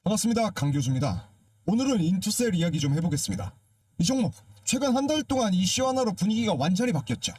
반갑습니다. 강 교수입니다. 오늘은 인투셀 이야기 좀 해보겠습니다. 이 종목 최근 한 달 동안 이슈 하나로 분위기가 완전히 바뀌었죠.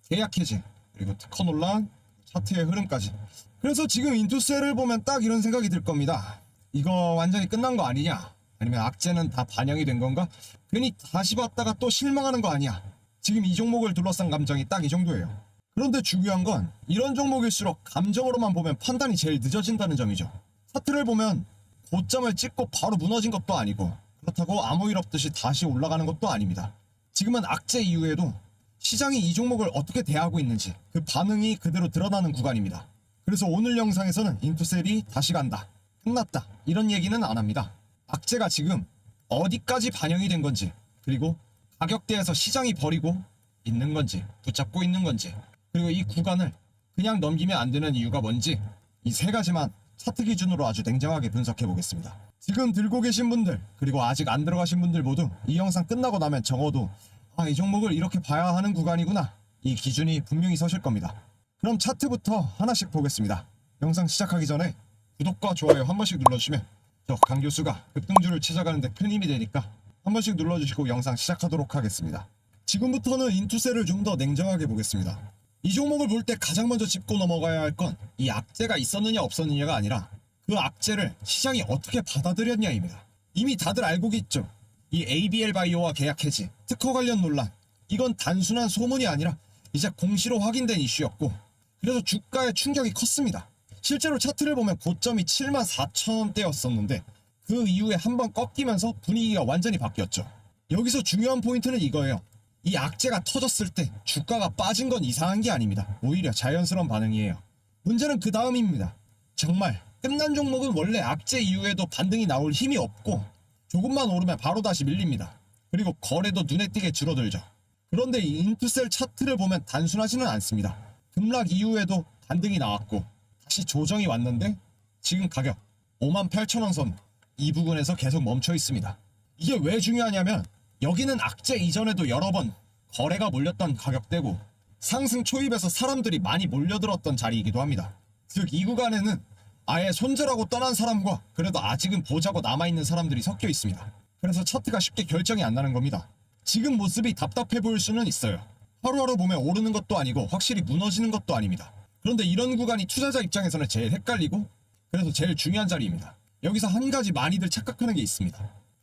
계약 해지, 그리고 특허 논란, 차트의 흐름까지. 그래서 지금 인투셀을 보면 딱 이런 생각이 들 겁니다. 이거 완전히 끝난 거 아니냐? 아니면 악재는 다 반영이 된 건가? 괜히 다시 봤다가 또 실망하는 거 아니야? 지금 이 종목을 둘러싼 감정이 딱 이 정도예요. 그런데 중요한 건 이런 종목일수록 감정으로만 보면 판단이 제일 늦어진다는 점이죠. 차트를 보면 고점을 찍고 바로 무너진 것도 아니고 그렇다고 아무 일 없듯이 다시 올라가는 것도 아닙니다. 지금은 악재 이후에도 시장이 이 종목을 어떻게 대하고 있는지 그 반응이 그대로 드러나는 구간입니다. 그래서 오늘 영상에서는 인투셀이 다시 간다, 끝났다 이런 얘기는 안 합니다. 악재가 지금 어디까지 반영이 된 건지, 그리고 가격대에서 시장이 버리고 있는 건지 붙잡고 있는 건지, 그리고 이 구간을 그냥 넘기면 안 되는 이유가 뭔지, 이 세 가지만 차트 기준으로 아주 냉정하게 분석해 보겠습니다. 지금 들고 계신 분들, 그리고 아직 안 들어가신 분들 모두 이 영상 끝나고 나면 적어도 이 종목을 이렇게 봐야 하는 구간이구나, 이 기준이 분명히 서실 겁니다. 그럼 차트부터 하나씩 보겠습니다. 영상 시작하기 전에 구독과 좋아요 한 번씩 눌러주시면 저 강 교수가 급등주를 찾아가는데 큰 힘이 되니까 한 번씩 눌러주시고 영상 시작하도록 하겠습니다. 지금부터는 인투셀을 좀 더 냉정하게 보겠습니다. 이 종목을 볼 때 가장 먼저 짚고 넘어가야 할 건 이 악재가 있었느냐 없었느냐가 아니라 그 악재를 시장이 어떻게 받아들였냐입니다. 이미 다들 알고 있죠. 이 ABL 바이오와 계약 해지, 특허 관련 논란, 이건 단순한 소문이 아니라 이제 공시로 확인된 이슈였고, 그래서 주가의 충격이 컸습니다. 실제로 차트를 보면 고점이 74,000원대였었는데 그 이후에 한번 꺾이면서 분위기가 완전히 바뀌었죠. 여기서 중요한 포인트는 이거예요. 이 악재가 터졌을 때 주가가 빠진 건 이상한 게 아닙니다. 오히려 자연스러운 반응이에요. 문제는 그 다음입니다. 정말 끝난 종목은 원래 악재 이후에도 반등이 나올 힘이 없고 조금만 오르면 바로 다시 밀립니다. 그리고 거래도 눈에 띄게 줄어들죠. 그런데 이 인투셀 차트를 보면 단순하지는 않습니다. 급락 이후에도 반등이 나왔고 다시 조정이 왔는데 지금 가격 58,000원 선 이 부분에서 계속 멈춰 있습니다. 이게 왜 중요하냐면 여기는 악재 이전에도 여러 번 거래가 몰렸던 가격대고 상승 초입에서 사람들이 많이 몰려들었던 자리이기도 합니다. 즉 이 구간에는 아예 손절하고 떠난 사람과 그래도 아직은 보자고 남아있는 사람들이 섞여 있습니다. 그래서 차트가 쉽게 결정이 안 나는 겁니다. 지금 모습이 답답해 보일 수는 있어요. 하루하루 보면 오르는 것도 아니고 확실히 무너지는 것도 아닙니다. 그런데 이런 구간이 투자자 입장에서는 제일 헷갈리고 그래서 제일 중요한 자리입니다. 여기서 한 가지 많이들 착각하는 게 있습니다.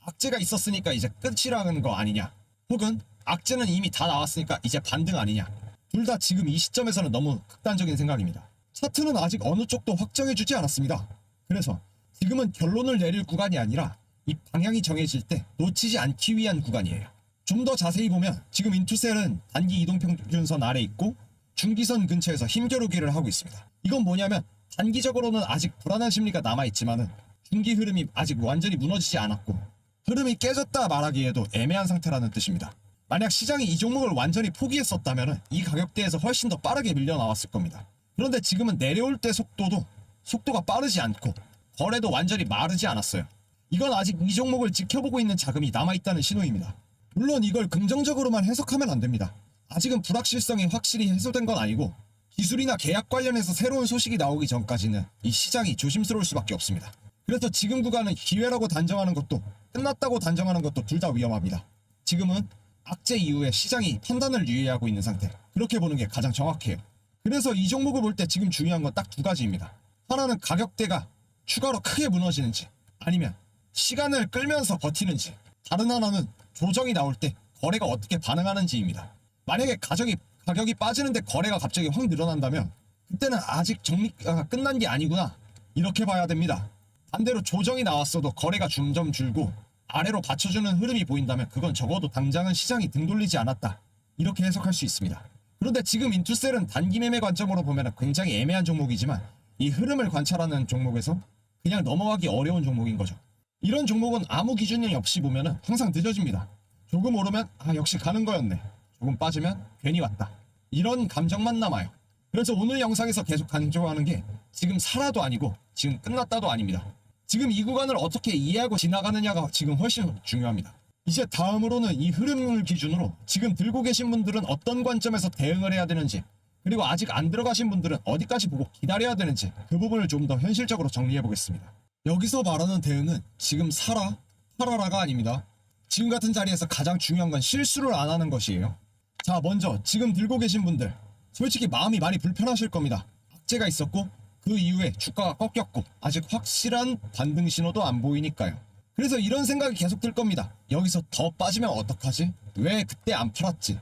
악재가 있었으니까 이제 끝이라는 거 아니냐, 혹은 악재는 이미 다 나왔으니까 이제 반등 아니냐. 둘 다 지금 이 시점에서는 너무 극단적인 생각입니다. 차트는 아직 어느 쪽도 확정해주지 않았습니다. 그래서 지금은 결론을 내릴 구간이 아니라 이 방향이 정해질 때 놓치지 않기 위한 구간이에요. 좀 더 자세히 보면 지금 인투셀은 단기 이동평균선 아래 있고 중기선 근처에서 힘겨루기를 하고 있습니다. 이건 뭐냐면 단기적으로는 아직 불안한 심리가 남아있지만은 중기 흐름이 아직 완전히 무너지지 않았고 흐름이 깨졌다 말하기에도 애매한 상태라는 뜻입니다. 만약 시장이 이 종목을 완전히 포기했었다면 이 가격대에서 훨씬 더 빠르게 밀려 나왔을 겁니다. 그런데 지금은 내려올 때 속도가 빠르지 않고 거래도 완전히 마르지 않았어요. 이건 아직 이 종목을 지켜보고 있는 자금이 남아있다는 신호입니다. 물론 이걸 긍정적으로만 해석하면 안 됩니다. 아직은 불확실성이 확실히 해소된 건 아니고 기술이나 계약 관련해서 새로운 소식이 나오기 전까지는 이 시장이 조심스러울 수밖에 없습니다. 그래서 지금 구간은 기회라고 단정하는 것도 끝났다고 단정하는 것도 둘 다 위험합니다. 지금은 악재 이후에 시장이 판단을 유예하고 있는 상태, 그렇게 보는 게 가장 정확해요. 그래서 이 종목을 볼 때 지금 중요한 건 딱 두 가지입니다. 하나는 가격대가 추가로 크게 무너지는지 아니면 시간을 끌면서 버티는지, 다른 하나는 조정이 나올 때 거래가 어떻게 반응하는지입니다. 만약에 가격이 빠지는데 거래가 갑자기 확 늘어난다면 그때는 아직 정리가 끝난 게 아니구나, 이렇게 봐야 됩니다. 반대로 조정이 나왔어도 거래가 점점 줄고 아래로 받쳐주는 흐름이 보인다면 그건 적어도 당장은 시장이 등 돌리지 않았다, 이렇게 해석할 수 있습니다. 그런데 지금 인투셀은 단기 매매 관점으로 보면 굉장히 애매한 종목이지만 이 흐름을 관찰하는 종목에서 그냥 넘어가기 어려운 종목인 거죠. 이런 종목은 아무 기준이 없이 보면 항상 늦어집니다. 조금 오르면 역시 가는 거였네, 조금 빠지면 괜히 왔다, 이런 감정만 남아요. 그래서 오늘 영상에서 계속 강조하는 게 지금 살아도 아니고 지금 끝났다도 아닙니다. 지금 이 구간을 어떻게 이해하고 지나가느냐가 지금 훨씬 중요합니다. 이제 다음으로는 이 흐름을 기준으로 지금 들고 계신 분들은 어떤 관점에서 대응을 해야 되는지, 그리고 아직 안 들어가신 분들은 어디까지 보고 기다려야 되는지 그 부분을 좀 더 현실적으로 정리해 보겠습니다. 여기서 말하는 대응은 지금 사라, 팔아라가 아닙니다. 지금 같은 자리에서 가장 중요한 건 실수를 안 하는 것이에요. 자, 먼저 지금 들고 계신 분들 솔직히 마음이 많이 불편하실 겁니다. 악재가 있었고 그 이후에 주가가 꺾였고 아직 확실한 반등 신호도 안 보이니까요. 그래서 이런 생각이 계속 들 겁니다. 여기서 더 빠지면 어떡하지? 왜 그때 안 팔았지?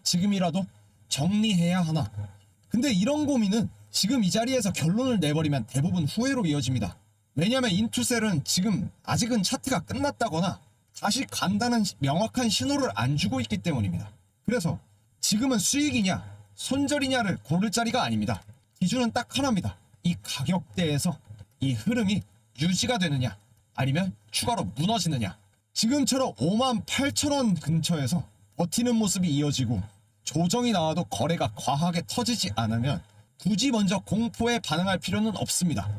지금이라도 정리해야 하나? 근데 이런 고민은 지금 이 자리에서 결론을 내버리면 대부분 후회로 이어집니다. 왜냐면 인투셀은 지금 아직은 차트가 끝났다거나 다시 간다는 명확한 신호를 안 주고 있기 때문입니다. 그래서 지금은 수익이냐 손절이냐를 고를 자리가 아닙니다. 기준은 딱 하나입니다. 이 가격대에서 이 흐름이 유지가 되느냐 아니면 추가로 무너지느냐. 지금처럼 58,000원 근처에서 버티는 모습이 이어지고 조정이 나와도 거래가 과하게 터지지 않으면 굳이 먼저 공포에 반응할 필요는 없습니다.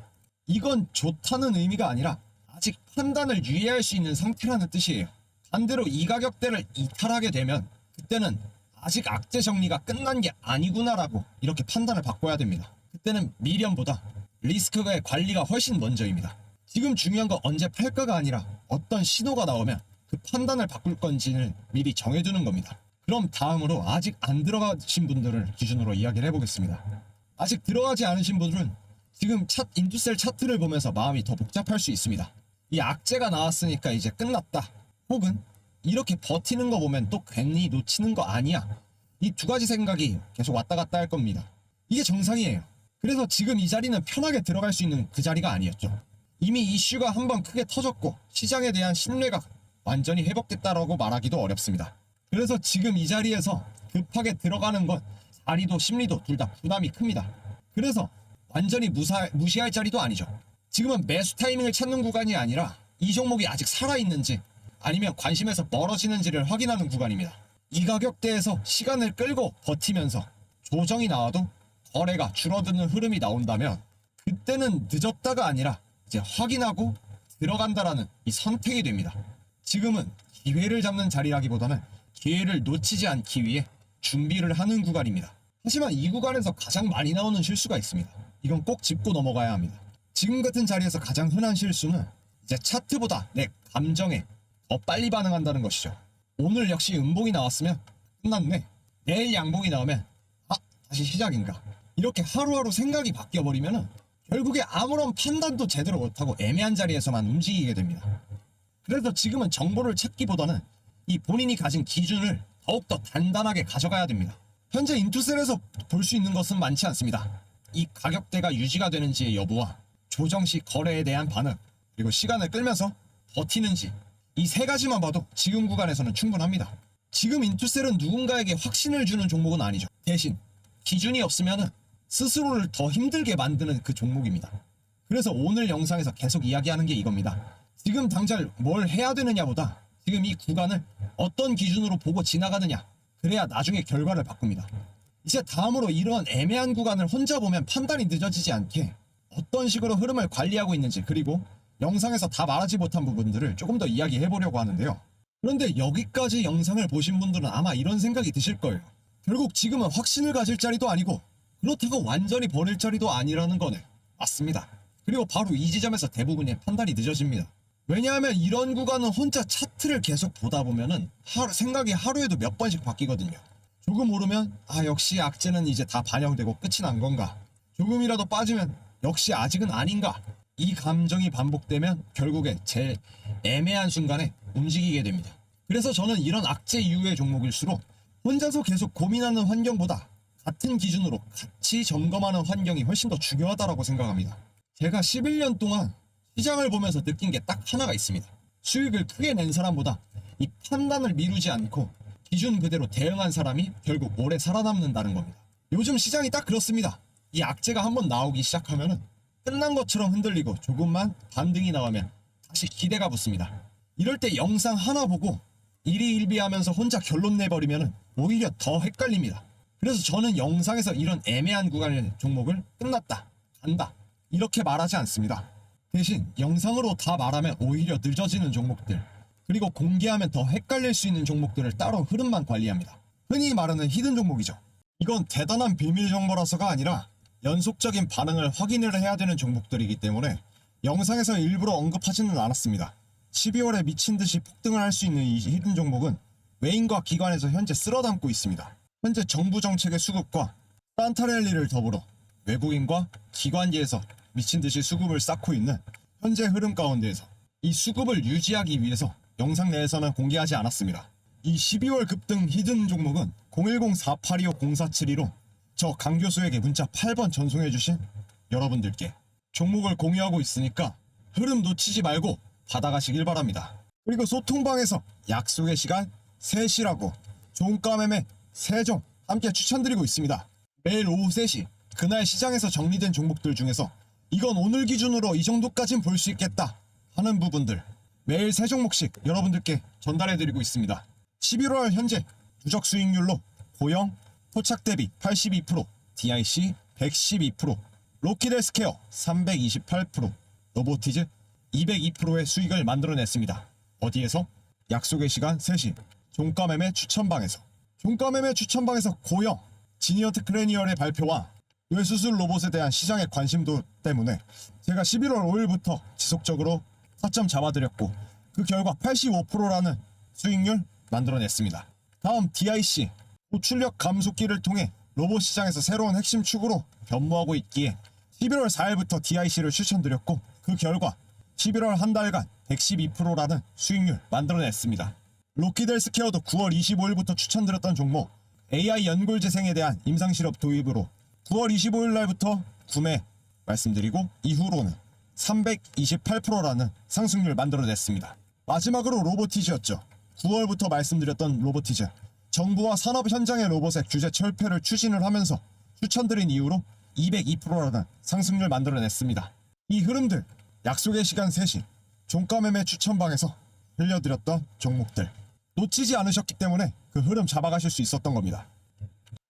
이건 좋다는 의미가 아니라 아직 판단을 유예할 수 있는 상태라는 뜻이에요. 반대로 이 가격대를 이탈하게 되면 그때는 아직 악재 정리가 끝난 게 아니구나라고 이렇게 판단을 바꿔야 됩니다. 그때는 미련보다 리스크의 관리가 훨씬 먼저입니다. 지금 중요한 건 언제 팔까가 아니라 어떤 신호가 나오면 그 판단을 바꿀 건지를 미리 정해두는 겁니다. 그럼 다음으로 아직 안 들어가신 분들을 기준으로 이야기를 해보겠습니다. 아직 들어가지 않으신 분들은 지금 인투셀 차트를 보면서 마음이 더 복잡할 수 있습니다. 이 악재가 나왔으니까 이제 끝났다. 혹은 이렇게 버티는 거 보면 또 괜히 놓치는 거 아니야. 이 두 가지 생각이 계속 왔다 갔다 할 겁니다. 이게 정상이에요. 그래서 지금 이 자리는 편하게 들어갈 수 있는 그 자리가 아니었죠. 이미 이슈가 한번 크게 터졌고 시장에 대한 신뢰가 완전히 회복됐다라고 말하기도 어렵습니다. 그래서 지금 이 자리에서 급하게 들어가는 건 자리도 심리도 둘 다 부담이 큽니다. 그래서 완전히 무시할 자리도 아니죠. 지금은 매수 타이밍을 찾는 구간이 아니라 이 종목이 아직 살아있는지 아니면 관심에서 멀어지는지를 확인하는 구간입니다. 이 가격대에서 시간을 끌고 버티면서 조정이 나와도 거래가 줄어드는 흐름이 나온다면 그때는 늦었다가 아니라 이제 확인하고 들어간다라는 이 선택이 됩니다. 지금은 기회를 잡는 자리라기보다는 기회를 놓치지 않기 위해 준비를 하는 구간입니다. 하지만 이 구간에서 가장 많이 나오는 실수가 있습니다. 이건 꼭 짚고 넘어가야 합니다. 지금 같은 자리에서 가장 흔한 실수는 이제 차트보다 내 감정에 더 빨리 반응한다는 것이죠. 오늘 역시 음봉이 나왔으면 끝났네. 내일 양봉이 나오면 다시 시작인가. 이렇게 하루하루 생각이 바뀌어버리면 결국에 아무런 판단도 제대로 못하고 애매한 자리에서만 움직이게 됩니다. 그래서 지금은 정보를 찾기보다는 이 본인이 가진 기준을 더욱더 단단하게 가져가야 됩니다. 현재 인투셀에서 볼 수 있는 것은 많지 않습니다. 이 가격대가 유지가 되는지의 여부와 조정 시 거래에 대한 반응, 그리고 시간을 끌면서 버티는지 이 세 가지만 봐도 지금 구간에서는 충분합니다. 지금 인투셀은 누군가에게 확신을 주는 종목은 아니죠. 대신 기준이 없으면 스스로를 더 힘들게 만드는 그 종목입니다. 그래서 오늘 영상에서 계속 이야기하는 게 이겁니다. 지금 당장 뭘 해야 되느냐보다 지금 이 구간을 어떤 기준으로 보고 지나가느냐, 그래야 나중에 결과를 바꿉니다. 이제 다음으로 이러한 애매한 구간을 혼자 보면 판단이 늦어지지 않게 어떤 식으로 흐름을 관리하고 있는지, 그리고 영상에서 다 말하지 못한 부분들을 조금 더 이야기해 보려고 하는데요. 그런데 여기까지 영상을 보신 분들은 아마 이런 생각이 드실 거예요. 결국 지금은 확신을 가질 자리도 아니고 그렇다고 완전히 버릴 자리도 아니라는 거네. 맞습니다. 그리고 바로 이 지점에서 대부분의 판단이 늦어집니다. 왜냐하면 이런 구간은 혼자 차트를 계속 보다 보면은 생각이 하루에도 몇 번씩 바뀌거든요. 조금 오르면 역시 악재는 이제 다 반영되고 끝이 난 건가, 조금이라도 빠지면 역시 아직은 아닌가, 이 감정이 반복되면 결국에 제일 애매한 순간에 움직이게 됩니다. 그래서 저는 이런 악재 이후의 종목일수록 혼자서 계속 고민하는 환경보다 같은 기준으로 같이 점검하는 환경이 훨씬 더 중요하다고 생각합니다. 제가 11년 동안 시장을 보면서 느낀 게 딱 하나가 있습니다. 수익을 크게 낸 사람보다 이 판단을 미루지 않고 기준 그대로 대응한 사람이 결국 오래 살아남는다는 겁니다. 요즘 시장이 딱 그렇습니다. 이 악재가 한번 나오기 시작하면은 끝난 것처럼 흔들리고 조금만 반등이 나오면 다시 기대가 붙습니다. 이럴 때 영상 하나 보고 일희일비하면서 혼자 결론 내버리면 오히려 더 헷갈립니다. 그래서 저는 영상에서 이런 애매한 구간의 종목을 끝났다, 간다 이렇게 말하지 않습니다. 대신 영상으로 다 말하면 오히려 늦어지는 종목들, 그리고 공개하면 더 헷갈릴 수 있는 종목들을 따로 흐름만 관리합니다. 흔히 말하는 히든 종목이죠. 이건 대단한 비밀 정보라서가 아니라 연속적인 반응을 확인을 해야 되는 종목들이기 때문에 영상에서 일부러 언급하지는 않았습니다. 12월에 미친듯이 폭등을 할 수 있는 이 히든 종목은 외인과 기관에서 현재 쓸어담고 있습니다. 현재 정부 정책의 수급과 산타랠리를 더불어 외국인과 기관지에서 미친듯이 수급을 쌓고 있는 현재 흐름 가운데에서 이 수급을 유지하기 위해서 영상 내에서는 공개하지 않았습니다. 이 12월 급등 히든 종목은 010-4825-0472로 저 강 교수에게 문자 8번 전송해주신 여러분들께 종목을 공유하고 있으니까 흐름 놓치지 말고 받아가시길 바랍니다. 그리고 소통방에서 약속의 시간 3시라고 종가 매매 3종 함께 추천드리고 있습니다. 매일 오후 3시 그날 시장에서 정리된 종목들 중에서 이건 오늘 기준으로 이 정도까진 볼 수 있겠다 하는 부분들 매일 3종목씩 여러분들께 전달해드리고 있습니다. 11월 현재 누적 수익률로 고영, 토착 대비 82%, DIC 112%, 로키드헬스케어 328%, 로보티즈 202%의 수익을 만들어냈습니다. 어디에서? 약속의 시간 3시 종가매매 추천방에서. 종가매매 추천방에서 고영, 지니어트 크래니얼의 발표와 뇌수술 로봇에 대한 시장의 관심도 때문에 제가 11월 5일부터 지속적으로 타점 잡아드렸고 그 결과 85%라는 수익률 만들어냈습니다. 다음 DIC, 고출력 감속기를 통해 로봇 시장에서 새로운 핵심 축으로 변모하고 있기에 11월 4일부터 DIC를 추천드렸고 그 결과 11월 한 달간 112%라는 수익률 만들어냈습니다. 로키드헬스케어도 9월 25일부터 추천드렸던 종목 AI 연골 재생에 대한 임상실험 도입으로 9월 25일 날부터 구매 말씀드리고 이후로는 328%라는 상승률 만들어냈습니다. 마지막으로 로보티즈였죠. 9월부터 말씀드렸던 로보티즈. 정부와 산업 현장의 로봇의 규제 철폐를 추진을 하면서 추천드린 이후로 202%라는 상승률 만들어냈습니다. 이 흐름들 약속의 시간 3시 종가매매 추천방에서 들려드렸던 종목들 놓치지 않으셨기 때문에 그 흐름 잡아가실 수 있었던 겁니다.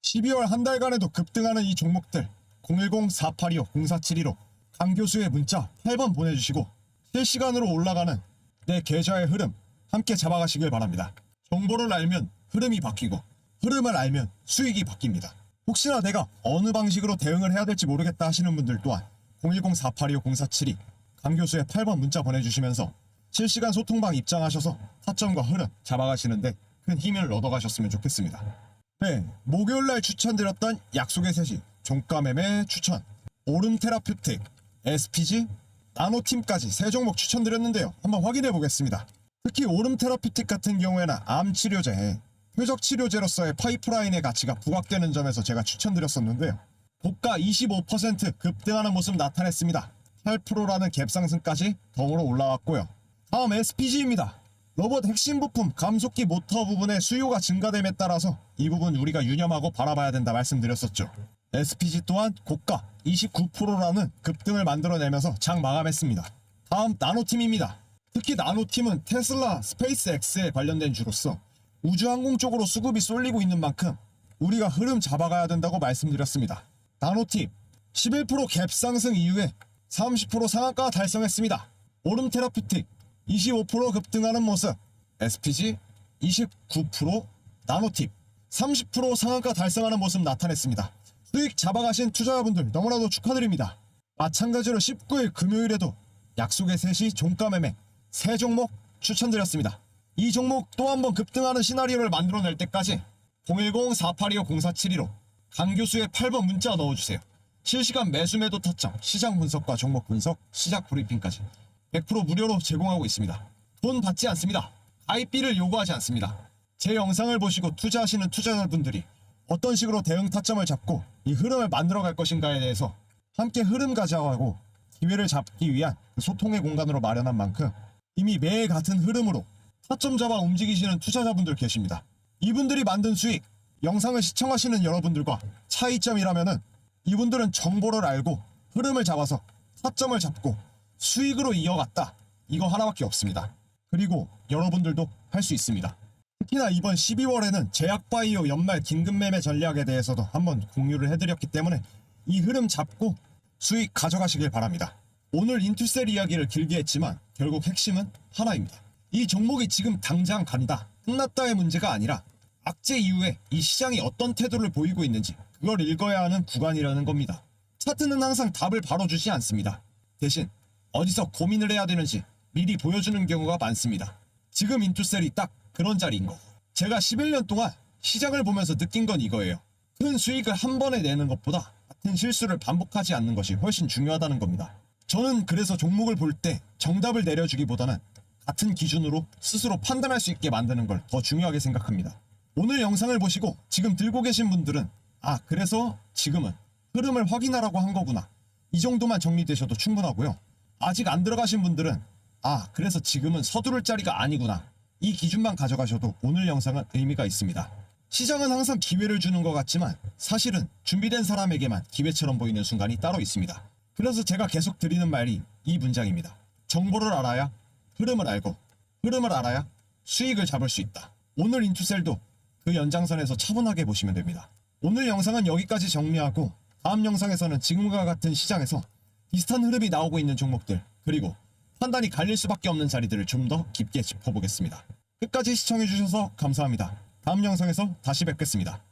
12월 한 달간에도 급등하는 이 종목들 010-4825-0472로 강 교수의 문자 8번 보내주시고 실시간으로 올라가는 내 계좌의 흐름 함께 잡아가시길 바랍니다. 정보를 알면 흐름이 바뀌고 흐름을 알면 수익이 바뀝니다. 혹시나 내가 어느 방식으로 대응을 해야 될지 모르겠다 하시는 분들 또한 010-4825-0472 강 교수의 8번 문자 보내주시면서 실시간 소통방 입장하셔서 타점과 흐름 잡아가시는데 큰 힘을 얻어가셨으면 좋겠습니다. 네, 목요일날 추천드렸던 약속의 3시 종가매매 추천 오름테라퓨틱, SPG, 나노팀까지 3종목 추천드렸는데요. 한번 확인해 보겠습니다. 특히 오름테라퓨틱 같은 경우에는 암치료제, 표적치료제로서의 파이프라인의 가치가 부각되는 점에서 제가 추천드렸었는데요. 고가 25% 급등하는 모습 나타냈습니다. 8%라는 갭상승까지 덤으로 올라왔고요. 다음 SPG입니다. 로봇 핵심 부품 감속기 모터 부분의 수요가 증가됨에 따라서 이 부분 우리가 유념하고 바라봐야 된다 말씀드렸었죠. SPG 또한 고가 29%라는 급등을 만들어내면서 장 마감했습니다. 다음 나노팀입니다. 특히 나노팀은 테슬라, 스페이스X에 관련된 주로서 우주항공 쪽으로 수급이 쏠리고 있는 만큼 우리가 흐름 잡아가야 된다고 말씀드렸습니다. 나노팀 11% 갭상승 이후에 30% 상한가 달성했습니다. 오름테라퓨틱 25% 급등하는 모습, SPG 29%, 나노팁 30% 상한가 달성하는 모습 나타냈습니다. 수익 잡아가신 투자자분들 너무나도 축하드립니다. 마찬가지로 19일 금요일에도 약속의 3시 종가매매 3종목 추천드렸습니다. 이 종목 또 한번 급등하는 시나리오를 만들어낼 때까지 010-4825-0472로 강 교수의 8번 문자 넣어주세요. 실시간 매수매도 타점, 시장 분석과 종목 분석, 시작 브리핑까지 100% 무료로 제공하고 있습니다. 돈 받지 않습니다. 가입비를 요구하지 않습니다. 제 영상을 보시고 투자하시는 투자자분들이 어떤 식으로 대응 타점을 잡고 이 흐름을 만들어갈 것인가에 대해서 함께 흐름 가져가고 기회를 잡기 위한 소통의 공간으로 마련한 만큼 이미 매일 같은 흐름으로 타점 잡아 움직이시는 투자자분들 계십니다. 이분들이 만든 수익, 영상을 시청하시는 여러분들과 차이점이라면은 이분들은 정보를 알고 흐름을 잡아서 타점을 잡고 수익으로 이어갔다. 이거 하나밖에 없습니다. 그리고 여러분들도 할 수 있습니다. 특히나 이번 12월에는 제약바이오 연말 긴급매매 전략에 대해서도 한번 공유를 해드렸기 때문에 이 흐름 잡고 수익 가져가시길 바랍니다. 오늘 인투셀 이야기를 길게 했지만 결국 핵심은 하나입니다. 이 종목이 지금 당장 간다, 끝났다의 문제가 아니라 악재 이후에 이 시장이 어떤 태도를 보이고 있는지 그걸 읽어야 하는 구간이라는 겁니다. 차트는 항상 답을 바로 주지 않습니다. 대신 어디서 고민을 해야 되는지 미리 보여주는 경우가 많습니다. 지금 인투셀이 딱 그런 자리인 거고, 제가 11년 동안 시장을 보면서 느낀 건 이거예요. 큰 수익을 한 번에 내는 것보다 같은 실수를 반복하지 않는 것이 훨씬 중요하다는 겁니다. 저는 그래서 종목을 볼 때 정답을 내려주기보다는 같은 기준으로 스스로 판단할 수 있게 만드는 걸 더 중요하게 생각합니다. 오늘 영상을 보시고 지금 들고 계신 분들은 그래서 지금은 흐름을 확인하라고 한 거구나, 이 정도만 정리되셔도 충분하고요. 아직 안 들어가신 분들은 그래서 지금은 서두를 자리가 아니구나, 이 기준만 가져가셔도 오늘 영상은 의미가 있습니다. 시장은 항상 기회를 주는 것 같지만 사실은 준비된 사람에게만 기회처럼 보이는 순간이 따로 있습니다. 그래서 제가 계속 드리는 말이 이 문장입니다. 정보를 알아야 흐름을 알고, 흐름을 알아야 수익을 잡을 수 있다. 오늘 인투셀도 그 연장선에서 차분하게 보시면 됩니다. 오늘 영상은 여기까지 정리하고, 다음 영상에서는 지금과 같은 시장에서 비슷한 흐름이 나오고 있는 종목들, 그리고 판단이 갈릴 수밖에 없는 자리들을 좀 더 깊게 짚어보겠습니다. 끝까지 시청해주셔서 감사합니다. 다음 영상에서 다시 뵙겠습니다.